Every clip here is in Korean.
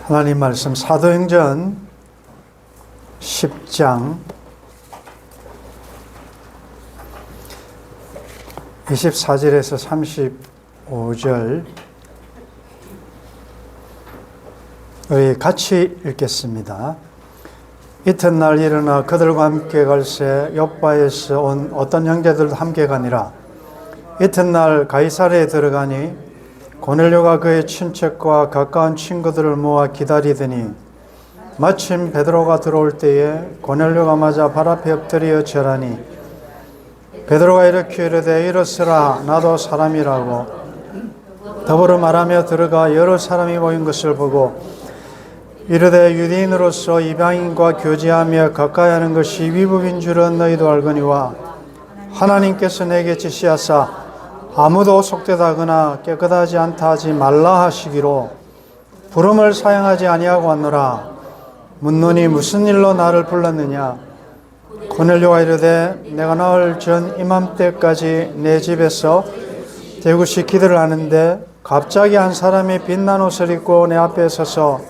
하나님 말씀 사도행전 10장 24절에서 35절 우리 같이 읽겠습니다. 이튿날 일어나 그들과 함께 갈새 욥바에서 온 어떤 형제들도 함께 가니라. 이튿날 가이사랴에 들어가니 고넬료가 그의 친척과 가까운 친구들을 모아 기다리더니 마침 베드로가 들어올 때에 고넬료가 맞아 발 앞에 엎드려 절하니 베드로가 일으켜 이르되 일어서라, 나도 사람이라고 더불어 말하며 들어가 여러 사람이 모인 것을 보고 이르되 유대인으로서 이방인과 교제하며 가까이 하는 것이 위법인 줄은 너희도 알거니와 하나님께서 내게 지시하사 아무도 속되다거나 깨끗하지 않다 하지 말라 하시기로 부름을 사용하지 아니하고 왔노라. 묻노니 무슨 일로 나를 불렀느냐? 고넬료가 이르되 내가 나흘 전 이맘때까지 내 집에서 대구시 기도를 하는데 갑자기 한 사람이 빛난 옷을 입고 내 앞에 서서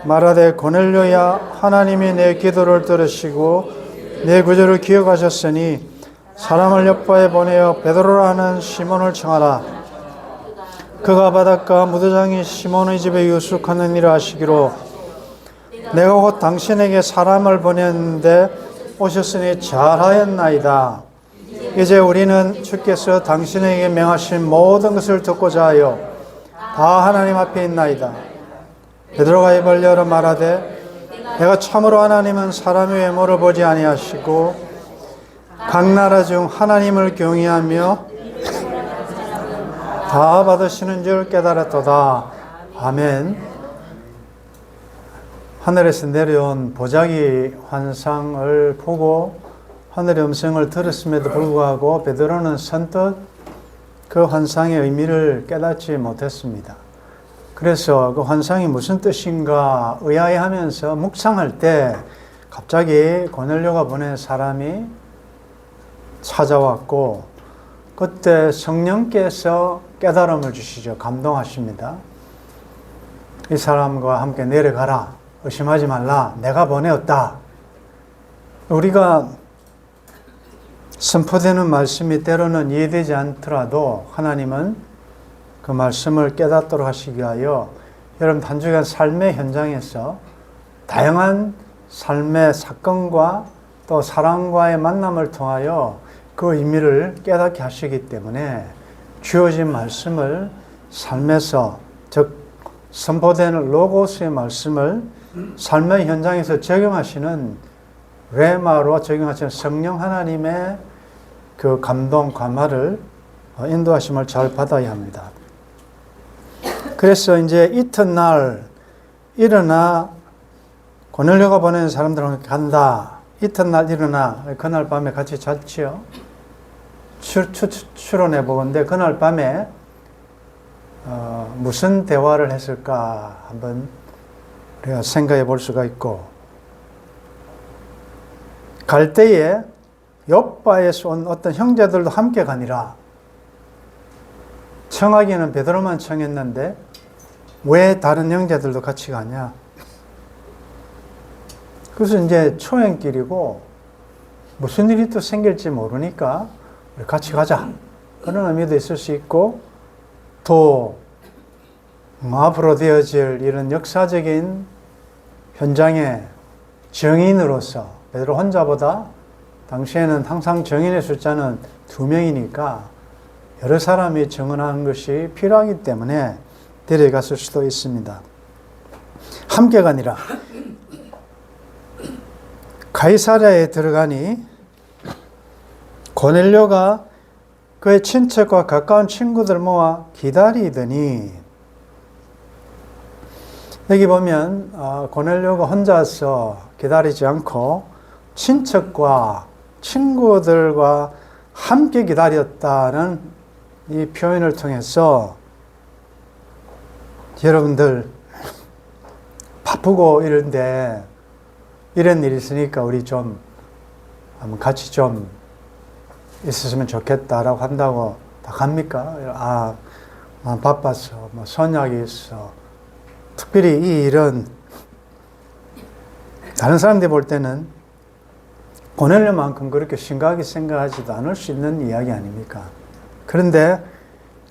말하되 고넬료야, 하나님이 내 기도를 들으시고 내 구절을 기억하셨으니 사람을 욥바에 보내어 베드로라는 시몬을 청하라. 그가 바닷가 무도장이 시몬의 집에 유숙하는 일을 하시기로 내가 곧 당신에게 사람을 보냈는데 오셨으니 잘하였나이다. 이제 우리는 주께서 당신에게 명하신 모든 것을 듣고자 하여 다 하나님 앞에 있나이다. 베드로가 입을 열어 말하되 내가 참으로 하나님은 사람의 외모를 보지 아니하시고 각 나라 중 하나님을 경외하며 다 받으시는 줄 깨달았도다. 아멘. 하늘에서 내려온 보자기 환상을 보고 하늘의 음성을 들었음에도 불구하고 베드로는 선뜻 그 환상의 의미를 깨닫지 못했습니다. 그래서 그 환상이 무슨 뜻인가 의아해하면서 묵상할 때 갑자기 고넬료가 보낸 사람이 찾아왔고 그때 성령께서 깨달음을 주시죠. 감동하십니다. 이 사람과 함께 내려가라. 의심하지 말라. 내가 보내었다. 우리가 선포되는 말씀이 때로는 이해되지 않더라도 하나님은 그 말씀을 깨닫도록 하시기 위하여 여러분 한 주간 삶의 현장에서 다양한 삶의 사건과 또 사람과의 만남을 통하여 그 의미를 깨닫게 하시기 때문에 주어진 말씀을 삶에서 즉 선포되는 로고스의 말씀을 삶의 현장에서 적용하시는 레마로 적용하시는 성령 하나님의 그 감동, 감화를 인도하심을 잘 받아야 합니다. 그래서 이제 이튿날 일어나 고넬료가 보내는 사람들과 간다. 이튿날 일어나 그날 밤에 같이 잤지요. 추론해 보건데 그날 밤에 무슨 대화를 했을까 한번 우리가 생각해 볼 수가 있고 갈 때에 욥바에서 온 어떤 형제들도 함께 가니라. 청하기는 베드로만 청했는데 왜 다른 형제들도 같이 가냐? 그래서 이제 초행길이고 무슨 일이 또 생길지 모르니까 같이 가자. 그런 의미도 있을 수 있고 또 앞으로 되어질 이런 역사적인 현장의 정인으로서 베드로 혼자보다 당시에는 항상 정인의 숫자는 2명이니까 여러 사람이 정언하는 것이 필요하기 때문에 데려갔을 수도 있습니다. 함께 가니라. 가이사랴에 들어가니 고넬료가 그의 친척과 가까운 친구들 모아 기다리더니 여기 보면 고넬료가 혼자서 기다리지 않고 친척과 친구들과 함께 기다렸다는 이 표현을 통해서 여러분들 바쁘고 이런데 이런 일이 있으니까 우리 좀 같이 좀 있었으면 좋겠다라고 한다고 다 갑니까? 바빠서, 선약이 있어, 특별히 이 일은 다른 사람들이 볼 때는 고넬료만큼 그렇게 심각하게 생각하지도 않을 수 있는 이야기 아닙니까? 그런데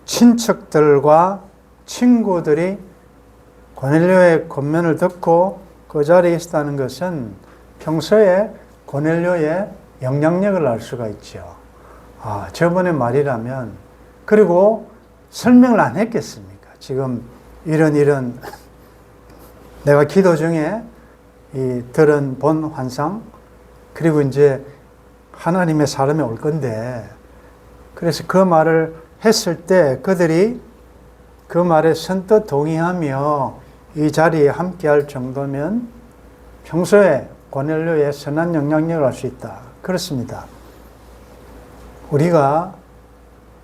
친척들과 친구들이 고넬료의 권면을 듣고 그 자리에 있었다는 것은 평소에 고넬료의 영향력을 알 수가 있죠. 아, 저번에 말이라면, 그리고 설명을 안 했겠습니까? 지금 이런 내가 기도 중에 이 들은 본 환상, 그리고 이제 하나님의 사람이 올 건데, 그래서 그 말을 했을 때 그들이 그 말에 선뜻 동의하며 이 자리에 함께할 정도면 평소에 고넬료의 선한 영향력을 할 수 있다. 그렇습니다. 우리가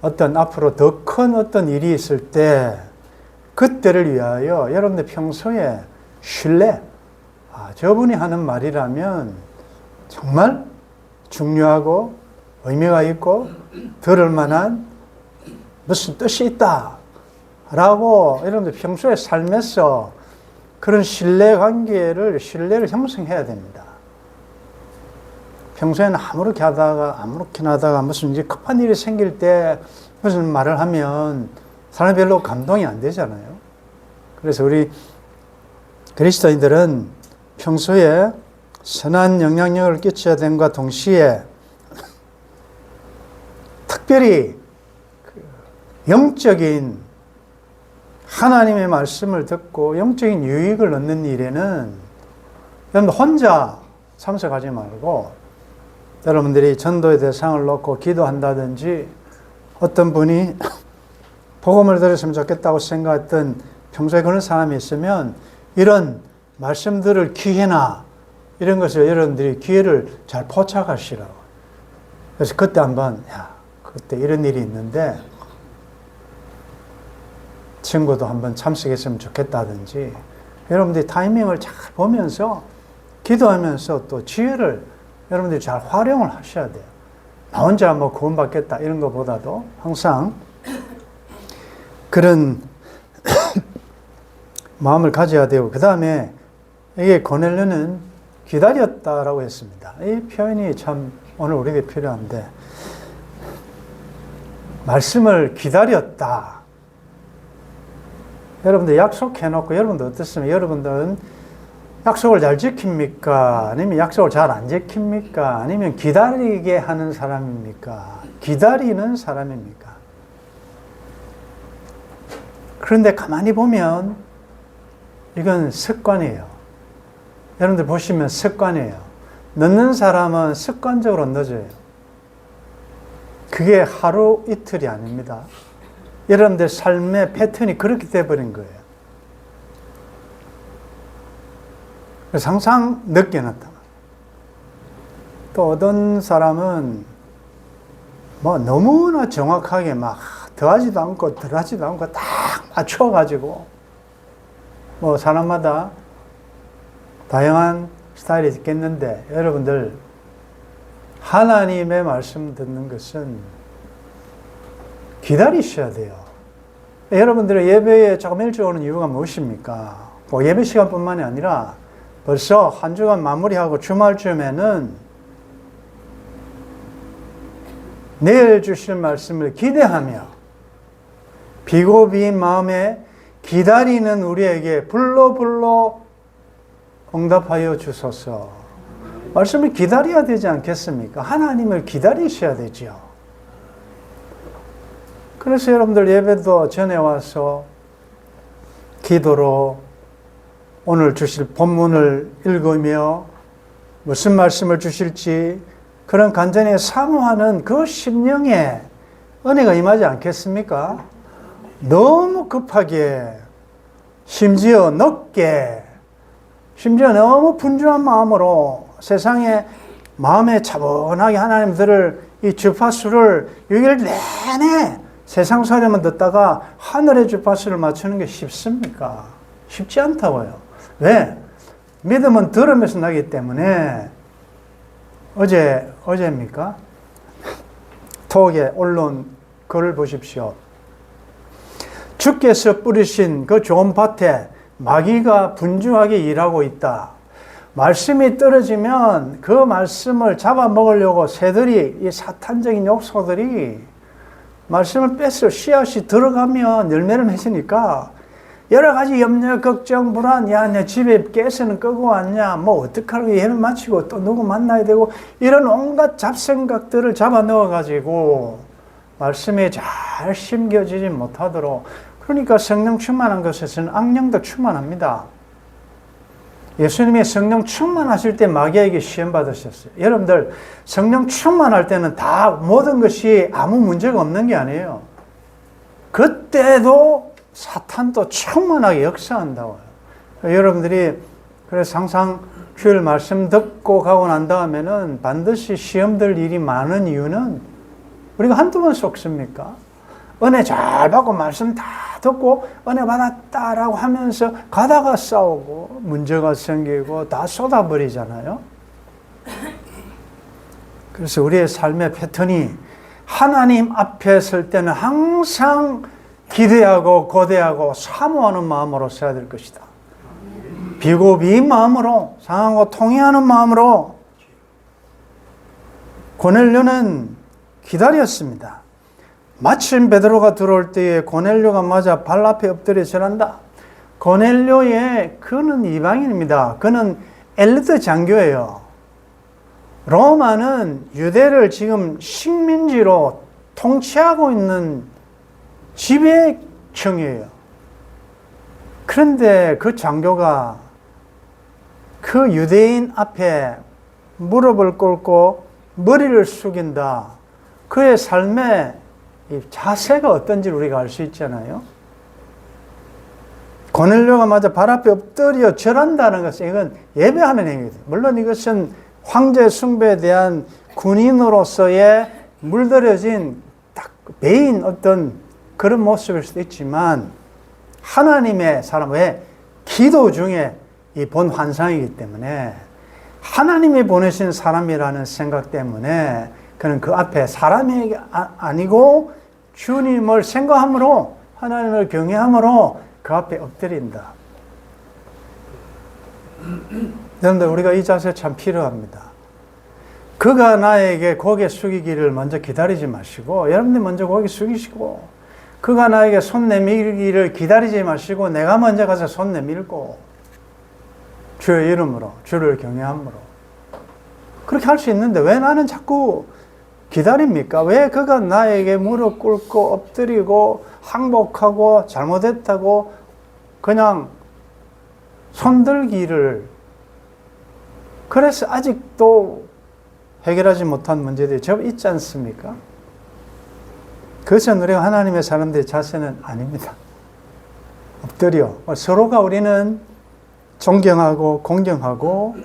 어떤 앞으로 더 큰 어떤 일이 있을 때 그때를 위하여 여러분들 평소에 신뢰, 저분이 하는 말이라면 정말 중요하고 의미가 있고 들을 만한 무슨 뜻이 있다 라고 여러분들 평소에 삶에서 그런 신뢰를 형성해야 됩니다. 평소에는 아무렇게나 하다가 무슨 이제 급한 일이 생길 때 무슨 말을 하면 사람이 별로 감동이 안 되잖아요. 그래서 우리 그리스도인들은 평소에 선한 영향력을 끼쳐야 됨과 동시에 특별히 영적인 하나님의 말씀을 듣고 영적인 유익을 얻는 일에는 여러분 혼자 참석하지 말고 여러분들이 전도의 대상을 놓고 기도한다든지 어떤 분이 복음을 들었으면 좋겠다고 생각했던 평소에 그런 사람이 있으면 이런 말씀들을 기회나 이런 것을 여러분들이 기회를 잘 포착하시라고. 그래서 그때 한번 그때 이런 일이 있는데 친구도 한번 참석했으면 좋겠다든지 여러분들이 타이밍을 잘 보면서 기도하면서 또 지혜를 여러분들이 잘 활용을 하셔야 돼요. 나 혼자 뭐 구원받겠다 이런 것보다도 항상 그런 마음을 가져야 되고, 그 다음에 이게 고넬료는 기다렸다라고 했습니다. 이 표현이 참 오늘 우리에게 필요한데, 말씀을 기다렸다. 여러분들 약속해놓고 여러분들 어떻습니까? 여러분들은 약속을 잘 지킵니까? 아니면 약속을 잘 안 지킵니까? 아니면 기다리게 하는 사람입니까? 기다리는 사람입니까? 그런데 가만히 보면 이건 습관이에요. 여러분들 보시면 습관이에요. 늦는 사람은 습관적으로 늦어요. 그게 하루 이틀이 아닙니다. 여러분들 삶의 패턴이 그렇게 돼버린 거예요. 그래서 항상 늦게 나타나. 또 어떤 사람은 뭐 너무나 정확하게 막 더하지도 않고 덜하지도 않고 딱 맞춰가지고, 뭐 사람마다 다양한 스타일이 있겠는데 여러분들 하나님의 말씀 듣는 것은 기다리셔야 돼요. 여러분들의 예배에 조금 일찍 오는 이유가 무엇입니까? 뭐 예배 시간뿐만이 아니라 벌써 한 주간 마무리하고 주말쯤에는 내일 주실 말씀을 기대하며 비고비인 마음에 기다리는 우리에게 불러 응답하여 주소서. 말씀을 기다려야 되지 않겠습니까? 하나님을 기다리셔야 되죠. 그래서 여러분들 예배도 전에 와서 기도로 오늘 주실 본문을 읽으며 무슨 말씀을 주실지 그런 간절히 사모하는 그 심령에 은혜가 임하지 않겠습니까? 너무 급하게, 심지어 늦게, 심지어 너무 분주한 마음으로 세상에 마음에 차분하게 하나님 들을 이 주파수를 6일 내내 세상 소리만 듣다가 하늘의 주파수를 맞추는 게 쉽습니까? 쉽지 않다고요. 왜? 믿음은 들으면서 나기 때문에 어제입니까? 톡에 올라온 글을 보십시오. 주께서 뿌리신 그 좋은 밭에 마귀가 분주하게 일하고 있다. 말씀이 떨어지면 그 말씀을 잡아먹으려고 새들이, 이 사탄적인 욕소들이 말씀을 뺏어 씨앗이 들어가면 열매를 맺으니까 여러 가지 염려, 걱정, 불안, 야, 내 집에 가스는 끄고 왔냐, 뭐 어떡하라고 예배 마치고 또 누구 만나야 되고, 이런 온갖 잡생각들을 잡아 넣어가지고 말씀에 잘 심겨지지 못하도록. 그러니까 성령 충만한 것에서는 악령도 충만합니다. 예수님이 성령 충만하실 때 마귀에게 시험 받으셨어요. 여러분들 성령 충만할 때는 다 모든 것이 아무 문제가 없는 게 아니에요. 그때도 사탄도 충만하게 역사한다고요. 여러분들이 그래서 항상 주일 말씀 듣고 가고 난 다음에는 반드시 시험 들 일이 많은 이유는 우리가 한두 번 속습니까? 은혜 잘 받고 말씀 다 듣고 은혜 받았다라고 하면서 가다가 싸우고 문제가 생기고 다 쏟아버리잖아요. 그래서 우리의 삶의 패턴이 하나님 앞에 설 때는 항상 기대하고 고대하고 사모하는 마음으로 써야 될 것이다. 비고비인 마음으로, 상하고 통회하는 마음으로. 고넬료는 기다렸습니다. 마침 베드로가 들어올 때에 고넬료가 맞아 발 앞에 엎드려 절한다. 고넬료의 그는 이방인입니다. 그는 엘리트 장교예요. 로마는 유대를 지금 식민지로 통치하고 있는 지배청이에요. 그런데 그 장교가 그 유대인 앞에 무릎을 꿇고 머리를 숙인다. 그의 삶의 이 자세가 어떤지 우리가 알 수 있잖아요. 고넬료가 맞아 발 앞에 엎드려 절한다는 것은 이건 예배하는 행위입니다. 물론 이것은 황제 숭배에 대한 군인으로서의 물들여진 딱 배인 어떤 그런 모습일 수도 있지만 하나님의 사람, 왜? 기도 중에 이 본 환상이기 때문에 하나님이 보내신 사람이라는 생각 때문에 그는 그 앞에 사람이 아니고 주님을 생각함으로 하나님을 경외함으로 그 앞에 엎드린다. 여러분들 우리가 이 자세 참 필요합니다. 그가 나에게 고개 숙이기를 먼저 기다리지 마시고 여러분들 먼저 고개 숙이시고 그가 나에게 손 내밀기를 기다리지 마시고 내가 먼저 가서 손 내밀고 주의 이름으로 주를 경외함으로 그렇게 할 수 있는데 왜 나는 자꾸 기다립니까? 왜 그가 나에게 무릎 꿇고 엎드리고 항복하고 잘못했다고 그냥 손들기를 그래서 아직도 해결하지 못한 문제들이 제법 있지 않습니까? 그것은 우리가 하나님의 사람들의 자세는 아닙니다. 엎드려 서로가 우리는 존경하고 공경하고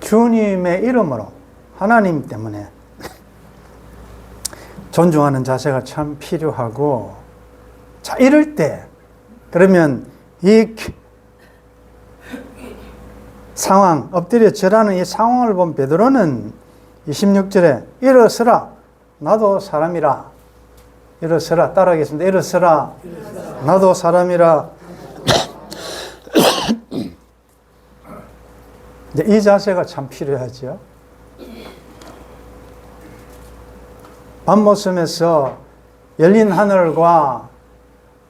주님의 이름으로 하나님 때문에 존중하는 자세가 참 필요하고 자 이럴 때 그러면 이 상황 엎드려 절하는 이 상황을 본 베드로는 26절에 일어서라 나도 사람이라 일어서라 따라하겠습니다. 일어서라 나도 사람이라 이 자세가 참 필요하죠. 밤모섬에서 열린 하늘과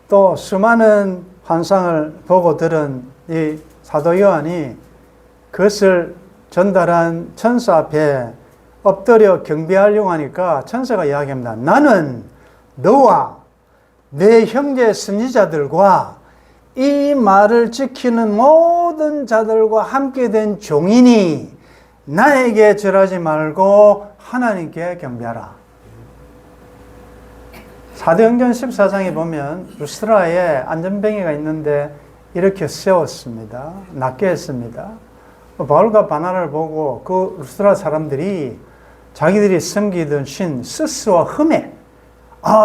또 수많은 환상을 보고 들은 이 사도 요한이 그것을 전달한 천사 앞에 엎드려 경배하려고 하니까 천사가 이야기합니다. 나는 너와 내 형제 선지자들과 이 말을 지키는 모든 자들과 함께 된 종이니 나에게 절하지 말고 하나님께 경배하라. 사도행전 14장에 보면 루스드라에 안전뱅이가 있는데 이렇게 세웠습니다. 낫게 했습니다. 바울과 바나바를 보고 그 루스드라 사람들이 자기들이 섬기던 신 스스와 흠에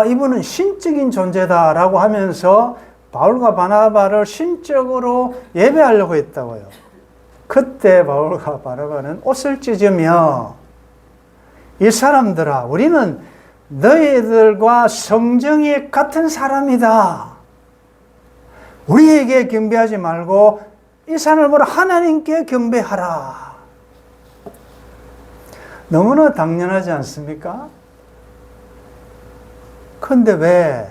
이분은 신적인 존재다라고 하면서 바울과 바나바를 신적으로 예배하려고 했다고요. 그때 바울과 바나바는 옷을 찢으며 이 사람들아 우리는 너희들과 성정이 같은 사람이다. 우리에게 경배하지 말고 이 산을 보라 하나님께 경배하라. 너무나 당연하지 않습니까? 근데 왜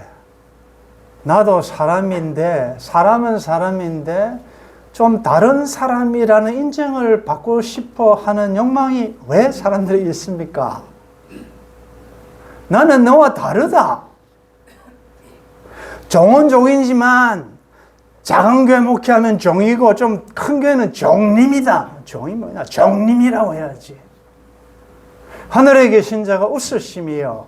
나도 사람인데, 사람은 사람인데 좀 다른 사람이라는 인정을 받고 싶어 하는 욕망이 왜 사람들이 있습니까? 나는 너와 다르다. 종은 종이지만 작은 교회 목회하면 종이고 좀 큰 교회는 종님이다. 종이 뭐냐? 종님이라고 해야지. 하늘에 계신 자가 웃으심이요.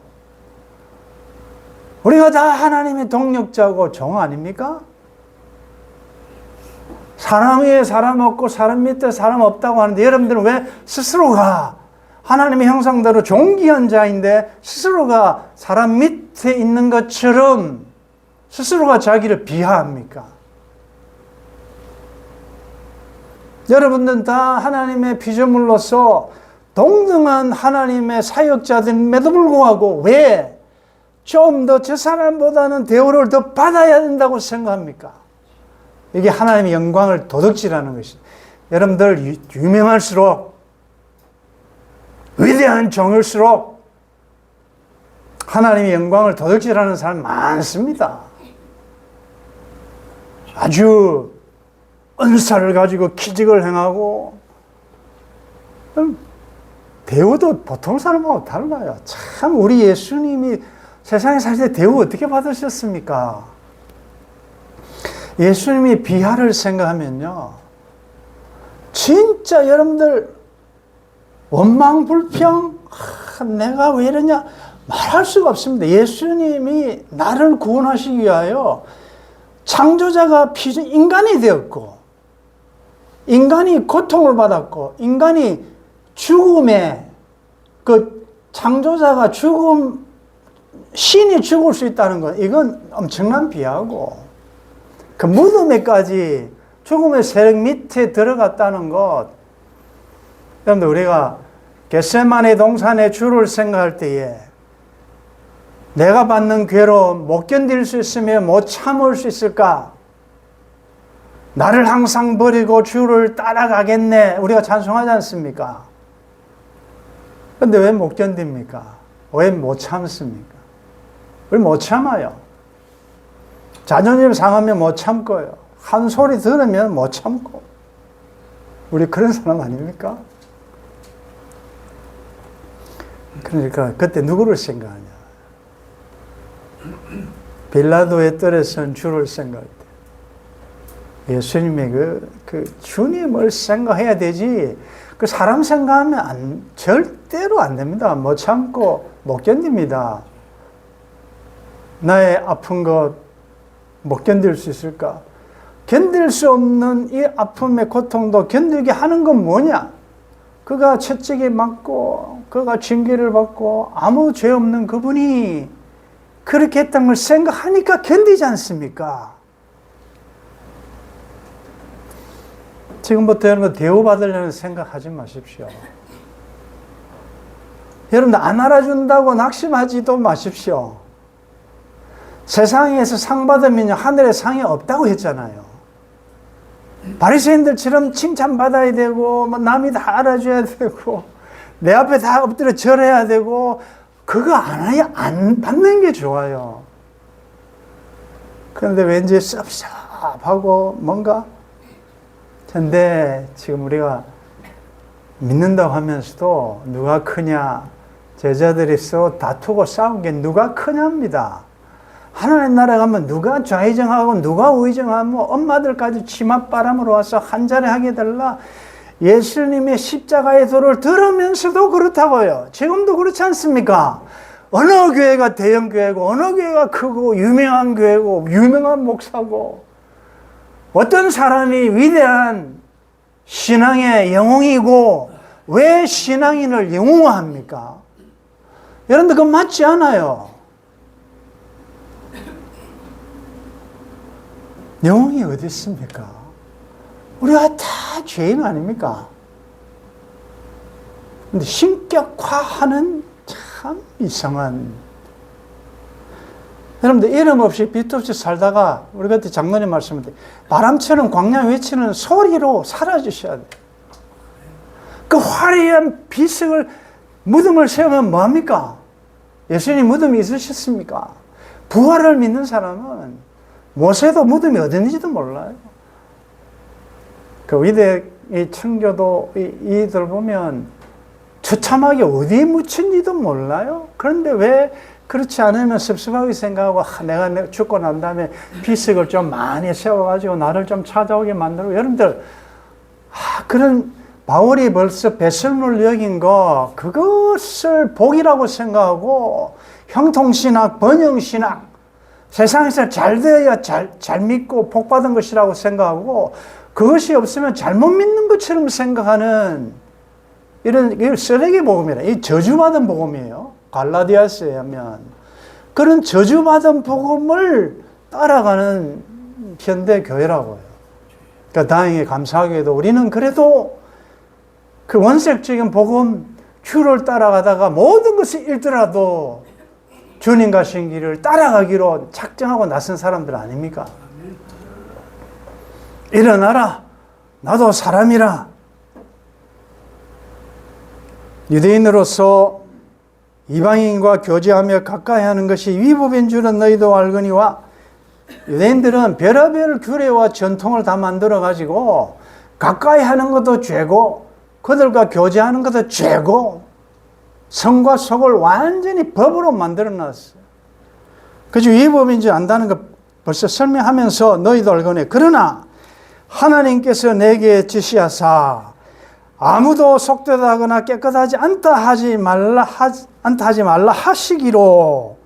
우리가 다 하나님의 동력자고 종 아닙니까? 사람 위에 사람 없고 사람 밑에 사람 없다고 하는데 여러분들은 왜 스스로가 하나님의 형상대로 존귀한 자인데 스스로가 사람 밑에 있는 것처럼 스스로가 자기를 비하합니까? 여러분들은 다 하나님의 피조물로서 동등한 하나님의 사역자들임에도 불구하고 왜 좀 더 저 사람보다는 대우를 더 받아야 된다고 생각합니까? 이게 하나님의 영광을 도둑질하는 것입니다. 여러분들 유명할수록 위대한 종일수록 하나님의 영광을 도둑질하는 사람 많습니다. 아주 은사를 가지고 기적을 행하고 대우도 보통 사람하고 달라요. 참 우리 예수님이 세상에 사실 때 대우 어떻게 받으셨습니까? 예수님이 비하를 생각하면요, 진짜 여러분들 원망 불평, 내가 왜 이러냐 말할 수가 없습니다. 예수님이 나를 구원하시기 위하여 창조자가 인간이 되었고, 인간이 고통을 받았고, 인간이 죽음에 그 창조자가 신이 죽을 수 있다는 것, 이건 엄청난 비하고, 그 무덤에까지 죽음의 세력 밑에 들어갔다는 것, 여러분들 우리가 겟세마네 동산의 주를 생각할 때에 내가 받는 괴로움 못 견딜 수 있으며 못 참을 수 있을까? 나를 항상 버리고 주를 따라가겠네. 우리가 찬송하지 않습니까? 그런데 왜 못 견딥니까? 왜 못 참습니까? 왜 못 참아요? 자존심 상하면 못 참고요. 한 소리 들으면 못 참고. 우리 그런 사람 아닙니까? 그러니까 그때 누구를 생각하냐? 빌라도의 뜰에 선 주를 생각할 때 예수님의 그 주님을 생각해야 되지, 그 사람 생각하면 절대로 안 됩니다. 못 참고 못 견딥니다. 나의 아픈 것 못 견딜 수 있을까? 견딜 수 없는 이 아픔의 고통도 견디게 하는 건 뭐냐? 그가 채찍에 맞고 그가 징계를 받고 아무 죄 없는 그분이 그렇게 했다는 걸 생각하니까 견디지 않습니까? 지금부터 여러분 대우받으려는 생각하지 마십시오. 여러분들 안 알아준다고 낙심하지도 마십시오. 세상에서 상 받으면 하늘에 상이 없다고 했잖아요. 바리새인들처럼 칭찬받아야 되고 남이 다 알아줘야 되고 내 앞에 다 엎드려 절해야 되고 그거 안 받는 게 좋아요. 그런데 왠지 섭섭하고 뭔가, 근데 지금 우리가 믿는다고 하면서도 누가 크냐, 제자들이 다투고 싸운 게 누가 크냐입니다. 하나님 나라에 가면 누가 좌의정하고 누가 우의정하면 엄마들까지 치맛바람으로 와서 한 자리 하게 달라. 예수님의 십자가의 도를 들으면서도 그렇다고요. 지금도 그렇지 않습니까? 어느 교회가 대형 교회고 어느 교회가 크고 유명한 교회고 유명한 목사고 어떤 사람이 위대한 신앙의 영웅이고 왜 신앙인을 영웅화합니까? 여러분들 그건 맞지 않아요. 영웅이 어디 있습니까? 우리가 다 죄인 아닙니까? 근데 신격화하는 참 이상한, 여러분들 이름 없이 빛 없이 살다가 우리 그때 장로님 말씀인데 바람처럼 광야 외치는 소리로 사라지셔야 돼요. 그 화려한 빛을 무덤을 세우면 뭐합니까? 예수님 무덤이 있으셨습니까? 부활을 믿는 사람은 모세도 무덤이 어딘지도 몰라요. 그 위대 이 청교도 이들 보면 처참하게 어디에 묻힌지도 몰라요. 그런데 왜 그렇지 않으면 섭섭하게 생각하고 내가 죽고 난 다음에 비석을 좀 많이 세워가지고 나를 좀 찾아오게 만들고 여러분들 그런 바울이 벌써 배설물 여긴 거 그것을 복이라고 생각하고 형통신학, 번영신학 세상에서 잘 되어야 잘 믿고 복받은 것이라고 생각하고 그것이 없으면 잘못 믿는 것처럼 생각하는 이런 쓰레기 복음이라 이 저주받은 복음이에요. 갈라디아서에 하면 그런 저주받은 복음을 따라가는 현대 교회라고요. 그러니까 다행히 감사하게도 우리는 그래도 그 원색적인 복음 큐를 따라가다가 모든 것이 잃더라도 주님 가신 길을 따라가기로 작정하고 나선 사람들 아닙니까? 일어나라. 나도 사람이라. 유대인으로서 이방인과 교제하며 가까이 하는 것이 위법인 줄은 너희도 알거니와 유대인들은 별의별 규례와 전통을 다 만들어 가지고 가까이 하는 것도 죄고 그들과 교제하는 것도 죄고 성과 속을 완전히 법으로 만들어 놨어요. 그래서 위법인 줄 안다는 거 벌써 설명하면서 너희도 알거니 그러나 하나님께서 내게 지시하사 아무도 속되다거나 깨끗하지 않다 하지 말라 하시기로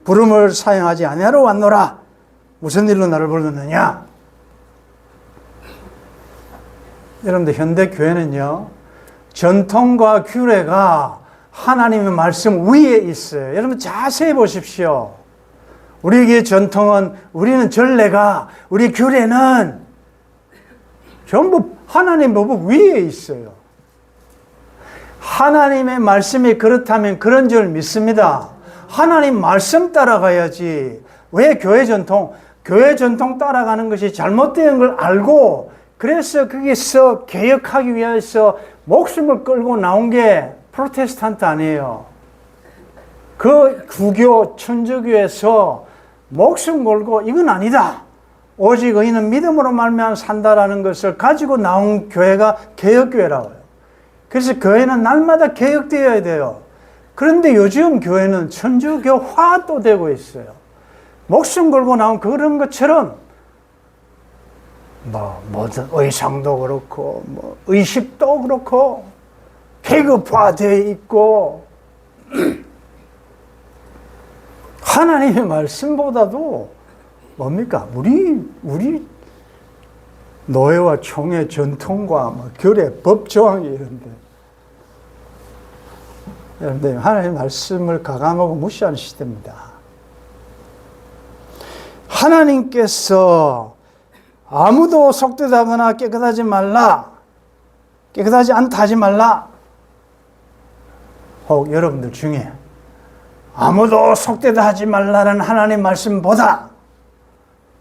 부름을 사용하지 아니하러 왔노라. 무슨 일로 나를 부르느냐? 여러분들 현대 교회는요 전통과 규례가 하나님의 말씀 위에 있어요. 여러분 자세히 보십시오. 우리에게 전통은 우리는 전례가 우리 규례는 전부 하나님 법 위에 있어요. 하나님의 말씀이 그렇다면 그런 줄 믿습니다. 하나님 말씀 따라가야지. 왜 교회 전통? 교회 전통 따라가는 것이 잘못된 걸 알고 그래서 거기서 개혁하기 위해서 목숨을 끌고 나온 게 프로테스탄트 아니에요. 그 구교, 천주교에서 목숨 걸고 이건 아니다. 오직 의인은 믿음으로 말미암아 산다라는 것을 가지고 나온 교회가 개혁교회라고 해요. 그래서 교회는 날마다 개혁되어야 돼요. 그런데 요즘 교회는 천주교화도 되고 있어요. 목숨 걸고 나온 그런 것처럼 모든 의상도 그렇고 의식도 그렇고 계급화되어 있고 하나님의 말씀보다도 뭡니까? 우리 노예와 총의 전통과 규례, 법 조항이 이런데 여러분들 하나님의 말씀을 가감하고 무시하는 시대입니다. 하나님께서 아무도 속되다거나 깨끗하지 않다 하지 말라. 혹 여러분들 중에 아무도 속되다 하지 말라는 하나님 말씀보다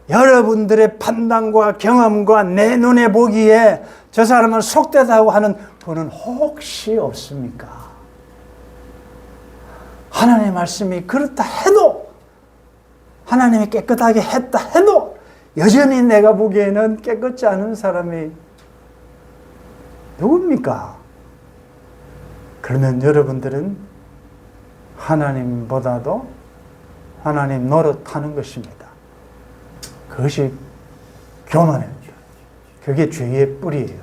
여러분들의 판단과 경험과 내 눈에 보기에 저 사람은 속되다고 하는 분은 혹시 없습니까? 하나님의 말씀이 그렇다 해도 하나님이 깨끗하게 했다 해도 여전히 내가 보기에는 깨끗지 않은 사람이 누굽니까? 그러면 여러분들은 하나님보다도 하나님 노릇하는 것입니다. 그것이 교만입니다. 그게 죄의 뿌리예요.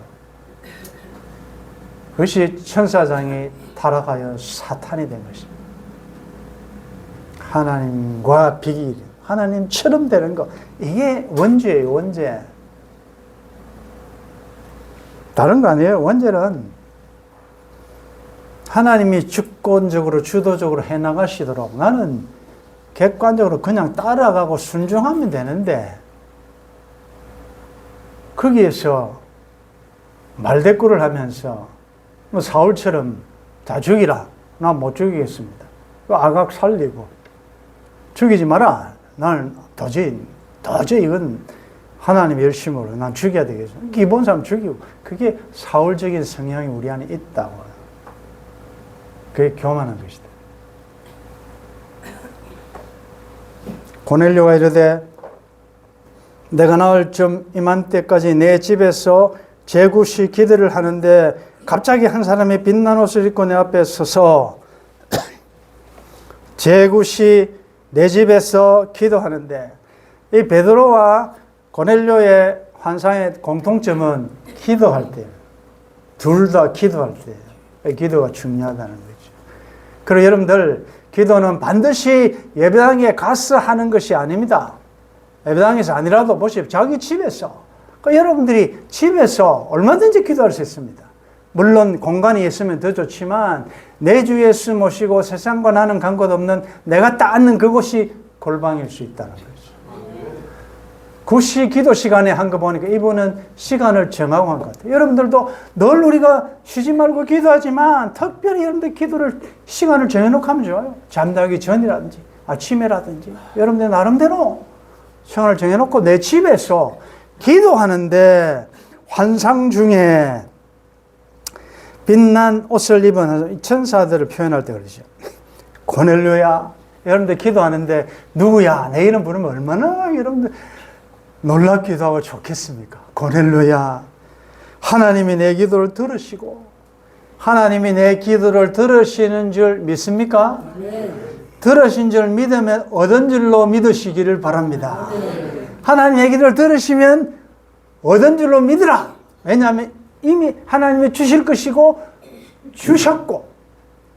그것이 천사장이 타락하여 사탄이 된 것입니다. 하나님과 비교, 하나님처럼 되는 거, 이게 원죄예요, 원죄. 다른 거 아니에요. 원죄는 하나님이 주권적으로, 주도적으로 해나가시도록 나는 객관적으로 그냥 따라가고 순종하면 되는데, 거기에서 말대꾸를 하면서 사울처럼 다 죽이라. 나 못 죽이겠습니다. 악악 살리고 죽이지 마라. 나는 도저히 이건 하나님의 열심으로 난 죽여야 되겠어. 기본 사람 죽이고. 그게 사울적인 성향이 우리 안에 있다고. 그게 교만한 것이다. 고넬료가 이르되 내가 나을 좀 이맘때까지 내 집에서 제굿이 기도를 하는데 갑자기 한 사람이 빛난 옷을 입고 내 앞에 서서 제굿이 내 집에서 기도하는데, 이 베드로와 고넬료의 환상의 공통점은 기도할 때, 둘 다 기도할 때, 기도가 중요하다는 거죠. 그리고 여러분들, 기도는 반드시 예배당에 가서 하는 것이 아닙니다. 예배당에서 아니라도 보십시오. 자기 집에서. 그러니까 여러분들이 집에서 얼마든지 기도할 수 있습니다. 물론 공간이 있으면 더 좋지만 내 주 예수 모시고 세상과 나는 관계 없는 내가 딱 앉는 그곳이 골방일 수 있다는 거죠. 9시 기도 시간에 한 거 보니까 이분은 시간을 정하고 한 것 같아요. 여러분들도 늘 우리가 쉬지 말고 기도하지만 특별히 여러분들 기도를 시간을 정해놓고 하면 좋아요. 잠자기 전이라든지 아침에라든지 여러분들 나름대로 시간을 정해놓고 내 집에서 기도하는데 환상 중에 빛난 옷을 입은 천사들을 표현할 때 그러죠. 고넬료야. 여러분들 기도하는데 누구야? 내 이름 부르면 얼마나 여러분들 놀랍기도 하고 좋겠습니까? 고넬료야. 하나님이 내 기도를 들으시고 하나님이 내 기도를 들으시는 줄 믿습니까? 네. 들으신 줄 믿으면 얻은 줄로 믿으시기를 바랍니다. 네. 하나님 내 기도를 들으시면 얻은 줄로 믿으라. 왜냐하면 이미 하나님이 주실 것이고 주셨고,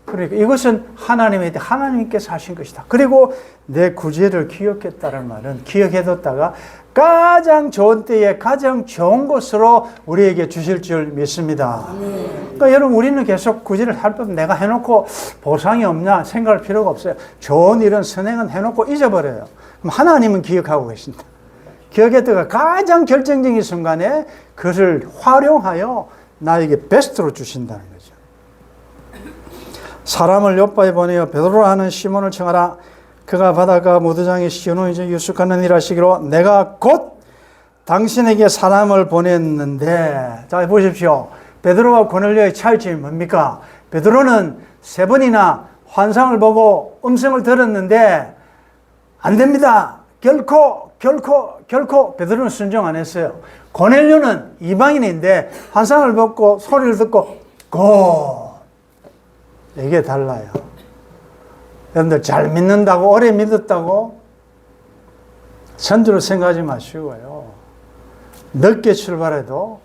그러니까 이것은 하나님께서 하신 것이다. 그리고 내 구제를 기억했다는 말은 기억해뒀다가 가장 좋은 때에 가장 좋은 것으로 우리에게 주실 줄 믿습니다. 그러니까 여러분, 우리는 계속 구제를 할 법 내가 해놓고 보상이 없냐 생각할 필요가 없어요. 좋은 일은 선행은 해놓고 잊어버려요. 그럼 하나님은 기억하고 계신다. 기억했다가 가장 결정적인 순간에 그것을 활용하여 나에게 베스트로 주신다는 거죠. 사람을 요바에 보내어 베드로라 하는 시몬을 청하라. 그가 바다가 모두장에 시온을 유숙하는 일 하시기로 내가 곧 당신에게 사람을 보냈는데, 자 보십시오. 베드로와 고넬료의 차이점이 뭡니까? 베드로는 3번이나 환상을 보고 음성을 들었는데 안 됩니다. 결코 베드로는 순종 안 했어요. 고넬료는 이방인인데 환상을 보고 소리를 듣고 고! 이게 달라요. 여러분들 잘 믿는다고 오래 믿었다고 선두를 생각하지 마시고요. 늦게 출발해도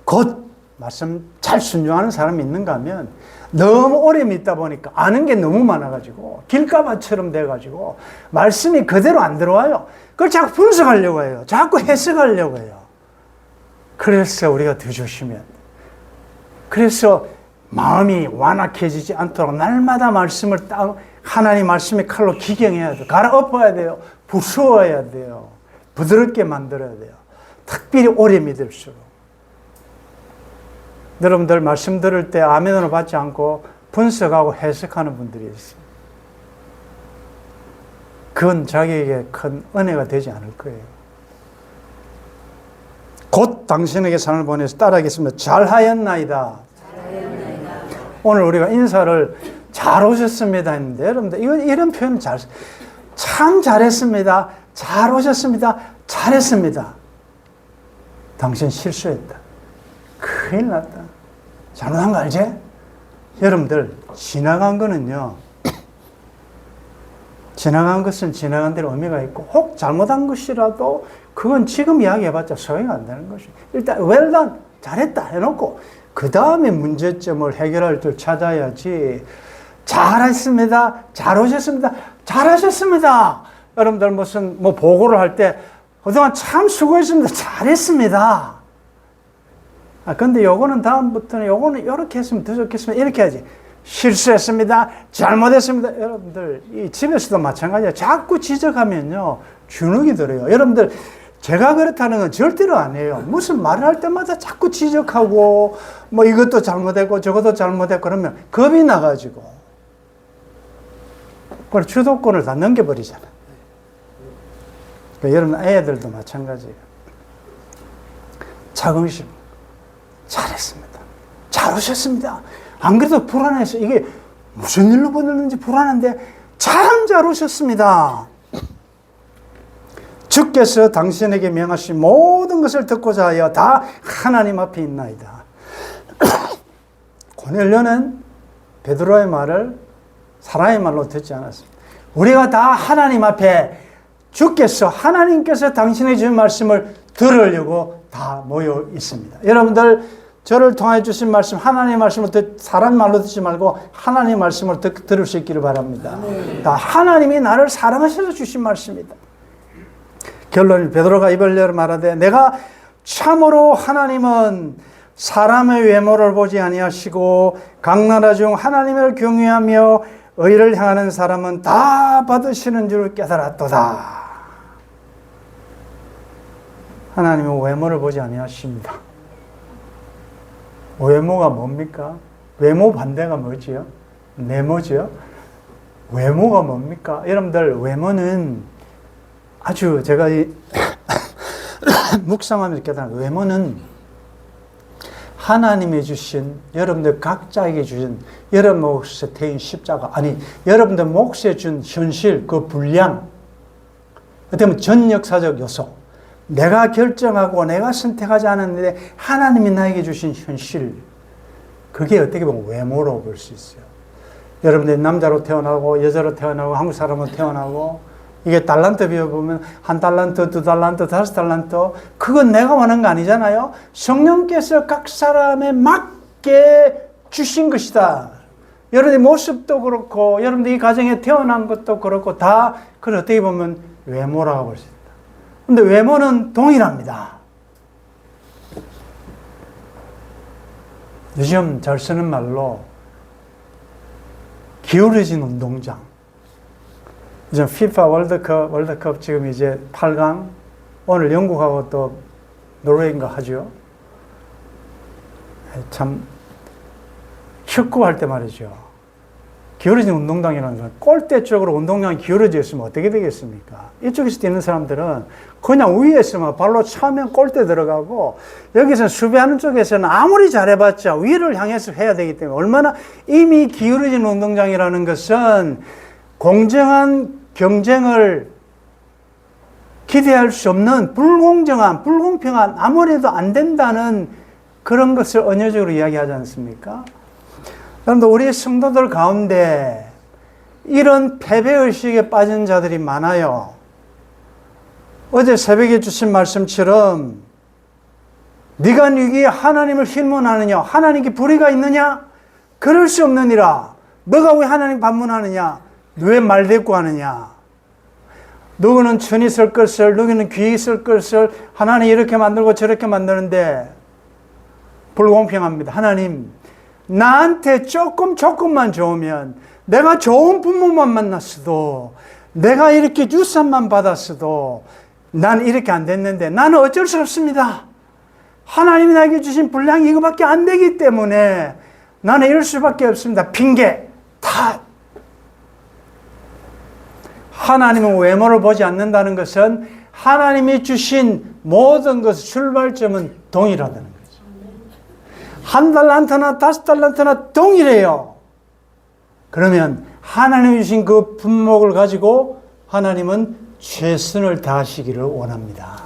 곧 말씀 잘 순종하는 사람이 있는가 하면 너무 오래 믿다 보니까 아는 게 너무 많아가지고 길가마처럼 돼가지고 말씀이 그대로 안 들어와요. 그걸 자꾸 분석하려고 해요. 자꾸 해석하려고 해요. 그래서 우리가 더 조심해야 돼요. 그래서 마음이 완악해지지 않도록 날마다 말씀을 하나님 말씀의 칼로 기경해야 돼요. 갈아엎어야 돼요. 부수어야 돼요. 부드럽게 만들어야 돼요. 특별히 오래 믿을수록. 여러분들 말씀 들을 때 아멘으로 받지 않고 분석하고 해석하는 분들이 있어요. 그건 자기에게 큰 은혜가 되지 않을 거예요. 곧 당신에게 산을 보내서 따라하겠습니다. 잘하였나이다. 오늘 우리가 인사를 잘 오셨습니다 했는데, 여러분들 이런 표현 참 잘했습니다. 잘 오셨습니다. 잘했습니다. 당신 실수했다. 큰일 났다. 잘못한 거 알지? 여러분들 지나간 거는요, 지나간 것은 지나간 대로 의미가 있고, 혹 잘못한 것이라도 그건 지금 이야기해봤자 소용이 안 되는 것이. 일단 well done, 잘했다 해놓고 그 다음에 문제점을 해결할 줄 찾아야지. 잘했습니다. 잘 오셨습니다. 잘하셨습니다. 여러분들 무슨 보고를 할 때 그동안 참 수고했습니다. 잘했습니다. 근데 요거는 다음부터는 요거는 이렇게 했으면 더 좋겠습니다. 이렇게 해야지. 실수했습니다. 잘못했습니다. 여러분들 이 집에서도 마찬가지예요. 자꾸 지적하면요 주눅이 들어요. 여러분들 제가 그렇다는 건 절대로 아니에요. 무슨 말을 할 때마다 자꾸 지적하고 이것도 잘못했고 저것도 잘못했고 그러면 겁이 나가지고 그걸 주도권을 다 넘겨버리잖아요. 그러니까 여러분 애들도 마찬가지예요. 자긍심. 잘했습니다. 잘 오셨습니다. 안 그래도 불안해서 이게 무슨 일로 보냈는지 불안한데 참 잘 오셨습니다. 주께서 당신에게 명하신 모든 것을 듣고자 하여 다 하나님 앞에 있나이다. 고넬료는 베드로의 말을 사람의 말로 듣지 않았습니다. 우리가 다 하나님 앞에 주께서 하나님께서 당신에게 주신 말씀을 들으려고 다 모여 있습니다. 여러분들 저를 통해 주신 말씀 하나님의 말씀을 사람 말로 듣지 말고 하나님의 말씀을 들을 수 있기를 바랍니다. 다 하나님이 나를 사랑하셔서 주신 말씀이다. 결론 베드로가 입을 열어 말하되 내가 참으로 하나님은 사람의 외모를 보지 아니하시고 각 나라 중 하나님을 경외하며 의를 향하는 사람은 다 받으시는 줄 깨달았도다. 하나님은 외모를 보지 아니하십니다. 외모가 뭡니까? 외모 반대가 뭐지요? 내모지요? 외모가 뭡니까? 여러분들 외모는 아주 제가 묵상하면서 깨달은 외모는 하나님이 주신 여러분들 각자에게 주신 여러분 몫에 태인 십자가 아니 여러분들 몫에 준 현실 그 분량 어떻게 보면 전역사적 요소 내가 결정하고 내가 선택하지 않았는데 하나님이 나에게 주신 현실 그게 어떻게 보면 외모로 볼 수 있어요. 여러분들이 남자로 태어나고 여자로 태어나고 한국 사람으로 태어나고 이게 달란트 비워보면 한 달란트, 두 달란트, 다섯 달란트 그건 내가 원하는 거 아니잖아요. 성령께서 각 사람에 맞게 주신 것이다. 여러분의 모습도 그렇고 여러분들이 이 가정에 태어난 것도 그렇고 다 그걸 어떻게 보면 외모라고 볼 수 있다. 근데 외모는 동일합니다. 요즘 잘 쓰는 말로 기울어진 운동장. 요즘 FIFA 월드컵 지금 이제 8강 오늘 영국하고 또 노르웨이인가 하죠. 참 축구할 때 말이죠. 기울어진 운동장이라는 건 골대 쪽으로 운동장이 기울어져 있으면 어떻게 되겠습니까? 이쪽에서 뛰는 사람들은 그냥 위에서만 발로 차면 골대 들어가고 여기서 수비하는 쪽에서는 아무리 잘해봤자 위를 향해서 해야 되기 때문에 얼마나 이미 기울어진 운동장이라는 것은 공정한 경쟁을 기대할 수 없는 불공정한, 불공평한 아무래도 안 된다는 그런 것을 언어적으로 이야기하지 않습니까? 그런데 우리 성도들 가운데 이런 패배의식에 빠진 자들이 많아요. 어제 새벽에 주신 말씀처럼 네가 네게 하나님을 힐문하느냐 하나님께 불의가 있느냐 그럴 수 없느니라. 너가 왜 하나님 반문하느냐 왜 말대꾸하느냐 누구는 천이 쓸 것을 누구는 귀 쓸 것을 하나님 이렇게 만들고 저렇게 만드는데 불공평합니다. 하나님 나한테 조금만 좋으면 내가 좋은 부모만 만났어도 내가 이렇게 유산만 받았어도 난 이렇게 안 됐는데 나는 어쩔 수 없습니다. 하나님이 나에게 주신 분량이 이거밖에 안 되기 때문에 나는 이럴 수밖에 없습니다. 핑계, 탓. 하나님은 외모를 보지 않는다는 것은 하나님이 주신 모든 것의 출발점은 동일하다는 거죠. 한 달란트나 다섯 달란트나 동일해요. 그러면 하나님이 주신 그 분목을 가지고 하나님은 최선을 다하시기를 원합니다.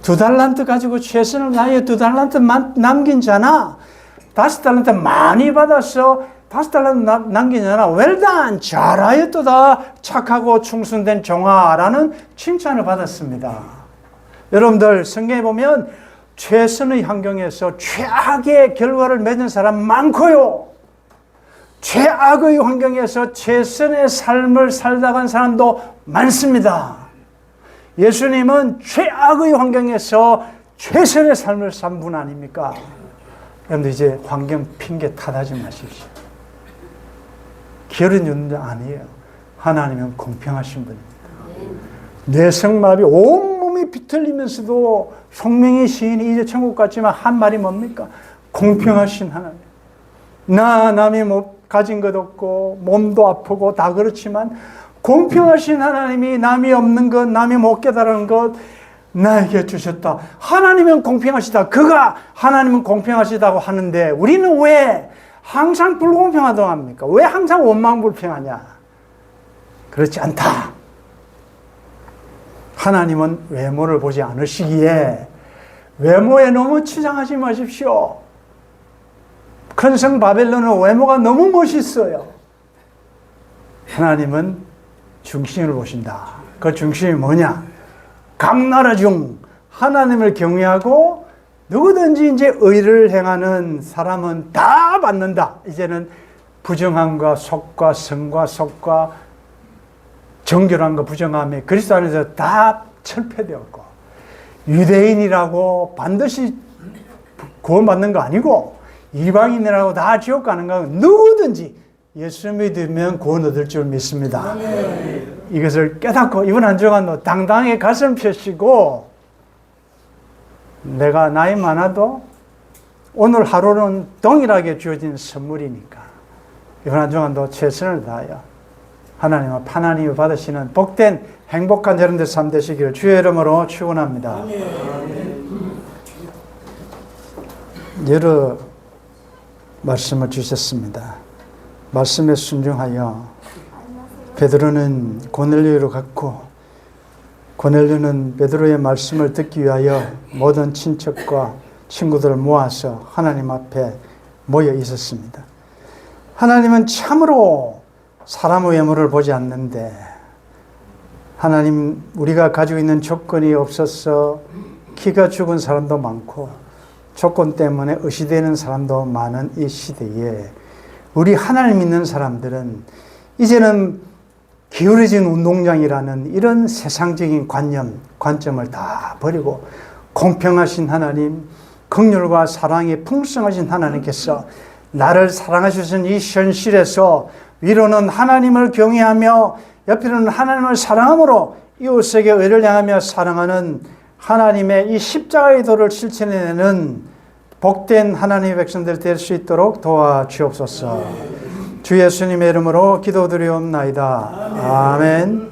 두 달란트 가지고 최선을 다해 두 달란트 남긴 자나 다섯 달란트 많이 받아서 다섯 달란트 남긴 자나 웰단 잘하였도다 착하고 충성된 종아라는 칭찬을 받았습니다. 여러분들 성경에 보면 최선의 환경에서 최악의 결과를 맺은 사람 많고요. 최악의 환경에서 최선의 삶을 살다 간 사람도 많습니다. 예수님은 최악의 환경에서 최선의 삶을 산 분 아닙니까? 여러분들 이제 환경 핑계 탓하지 마십시오. 기울어진 운동 아니에요. 하나님은 공평하신 분입니다. 뇌성마비 온몸이 비틀리면서도 성명의 시인이 이제 천국 갔지만 한 말이 뭡니까? 공평하신 하나님. 남이 뭐 가진 것 없고 몸도 아프고 다 그렇지만 공평하신 하나님이 남이 없는 것, 남이 못 깨달은 것 나에게 주셨다. 하나님은 공평하시다. 그가 하나님은 공평하시다고 하는데 우리는 왜 항상 불공평하다고 합니까? 왜 항상 원망불평하냐? 그렇지 않다. 하나님은 외모를 보지 않으시기에 외모에 너무 치장하지 마십시오. 큰 성 바벨론은 외모가 너무 멋있어요. 하나님은 중심을 보신다. 그 중심이 뭐냐? 각 나라 중 하나님을 경외하고 누구든지 이제 의를 행하는 사람은 다 받는다. 이제는 부정함과 속과 성과 속과 정결함과 부정함이 그리스도 안에서 다 철폐되었고, 유대인이라고 반드시 구원받는 거 아니고 이방인이라고 다 지옥 가는 거 누구든지 예수 믿으면 구원 얻을 줄 믿습니다. 이것을 깨닫고 이번 한 주간도 당당하게 가슴 펴시고, 내가 나이 많아도 오늘 하루는 동일하게 주어진 선물이니까 이번 한 주간도 최선을 다하여 하나님 앞 하나님이 받으시는 복된 행복한 여러분들 삶 되시기를 주의 이름으로 축원합니다. 여러 말씀을 주셨습니다. 말씀에 순종하여 베드로는 고넬료로 갔고, 고넬료는 베드로의 말씀을 듣기 위하여 모든 친척과 친구들을 모아서 하나님 앞에 모여 있었습니다. 하나님은 참으로 사람의 외모를 보지 않는데, 하나님, 우리가 가지고 있는 조건이 없어서 키가 죽은 사람도 많고 조건 때문에 의시되는 사람도 많은 이 시대에 우리 하나님 믿는 사람들은 이제는 기울어진 운동장이라는 이런 세상적인 관점을 다 버리고 공평하신 하나님, 긍휼과 사랑이 풍성하신 하나님께서 나를 사랑하시는 이 현실에서 위로는 하나님을 경외하며 옆에는 하나님을 사랑함으로 이웃에게 의를 향하며 사랑하는 하나님의 이 십자가의 도를 실천해내는 복된 하나님의 백성들 될 수 있도록 도와주옵소서. 주 예수님의 이름으로 기도드리옵나이다. 아멘.